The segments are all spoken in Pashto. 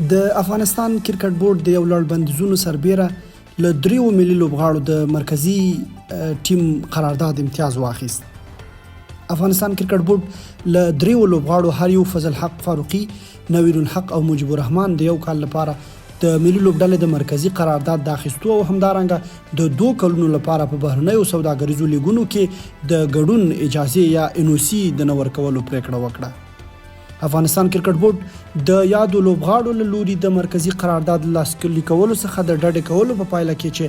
د افغانستان کرکټ بورډ د یو لړ بندیزونو سربیره له 3 ملي لوبغاړو د مرکزی ټیم قرارداد امتیاز واخیست. افغانستان کرکټ بورډ له 3 لوبغاړو هر یو فضل حق فاروقي، نویر الحق او مجيب الرحمن د یو کال لپاره د ملي لوبډلې د مرکزی قرارداد د اخیستو او همدارنګه د 2 کلونو لپاره په بهرنیو سوداګریزو لیګونو کې د ګډون اجازه یا NOC د نور کولو پریکړه وکړه. افغانستان کرکټ بورډ د یادو لوبغاړو له لوري د مرکزی قرارداد لاسلیک کولو څخه د ډډې کولو په پایله کې چې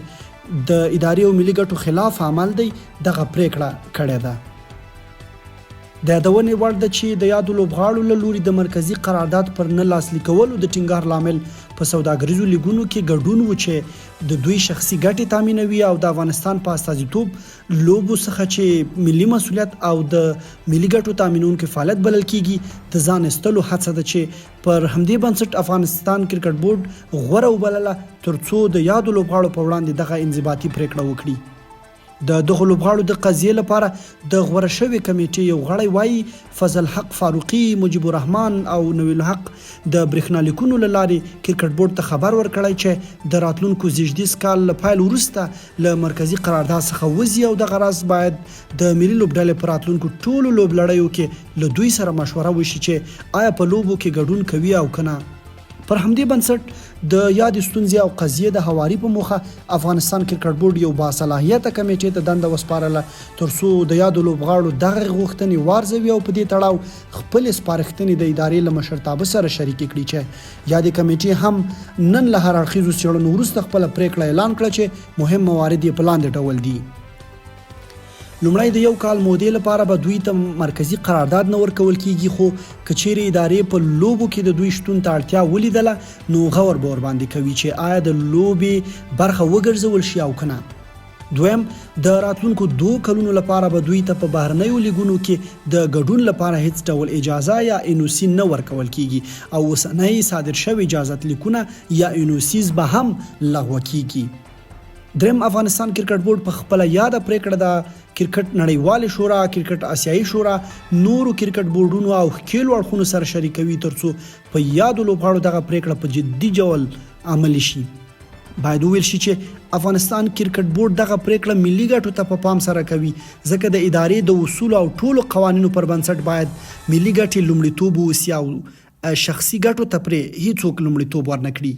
د ادارې او ملي ګټو خلاف عمل دی دغه پریکړه کړې ده. د یادونې وړ ده چې د یادو لوبغاړو له لوري د مرکزی قرارداد پر نه لاسلیک کولو د ټینګار لامل په سوداګریزو لیګونو کې ګډون و چې د دوی شخصي ګټې تامینوي او د افغانستان په استازیتوب لوبو څخه چې ملي مسولیت او د ملي ګټو تامینونکو فعالیت بلل کیږي د ځان ایستلو هڅه ده چې پر همدې بنسټ افغانستان کرکټ بورډ غوره وبلله ترڅو د یادو لوبغاړو په وړاندې دغه انضباطي پریکړه وکړي. د دغه لوبغاړو د قضیې لپاره د غوره شوی کمیټې یو غړی وایي فضل حق فاروقي، مجيب الرحمن او نویر الحق د برېښنالیکونو له لارې کرکټ بورډ ته خبر ورکړی چې د راتلونکو زیږدیز کال له پیل وروسته له مرکزی قرارداد څخه وځي او دغه راز باید د ملي لوبډلې په راتلونکو ټولو لوبلړیو کې له دوی سره مشوره وشي چې آیا په لوبو کې ګډون کوي او که نه. پر همدې بنسټ د یادې ستونزې او قضیې د هواري په موخه افغانستان کرکټ بورډ یو باصلاحیته کمیټې ته دنده وسپارله ترڅو د یادو لوبغاړو دغه غوښتنې وارزوي او په دې تړاو خپلې سپارښتنې د ادارې له مشرتابه سره شریکې کړي چې یادې کمیټې هم نن له هر اړخیزو څېړنو وروسته خپله پریکړه اعلان کړه چې مهم موارد یې په لاندې ډول دي. لومړی د یو کال مودې لپاره به دوی ته مرکزی قرارداد نه ورکول کیږي، خو که چیرې ادارې په لوبو کې د دوی شتون ته اړتیا ولیدله نو غور به ورباندې کوي چې آیا د لوبې برخه وګرځول شي او که نه. دویم، د راتلونکو 2 کلونو لپاره به دوی ته په بهرنیو لیګونو کې د ګډون لپاره هیڅ ډول اجازه یا NOC نه ورکول کیږي او اوسنۍ صادر شوی اجازت لیکونه یا NOCs به هم لغوه کیږي. دریم، افغانستان کرکټ بورډ په خپله یاده پریکړه د کرکټ نړیوالې شورا، کرکټ آسیایي شورا، نورو کرکټ بورډونو او ښکیلو اړخونو سره شریکوي ترڅو په یادو لوبغاړو دغه پریکړه په جدي ډول عملي شي. باید وویل شي چې افغانستان کرکټ بورډ دغه پریکړه ملي ګټو ته په پام سره کوي ځکه د ادارې د اصولو او ټولو قوانینو پر بنسټ باید ملي ګټې لومړیتوب واوسي او شخصي ګټو ته پرې هیڅوک لومړیتوب ورنه کړي.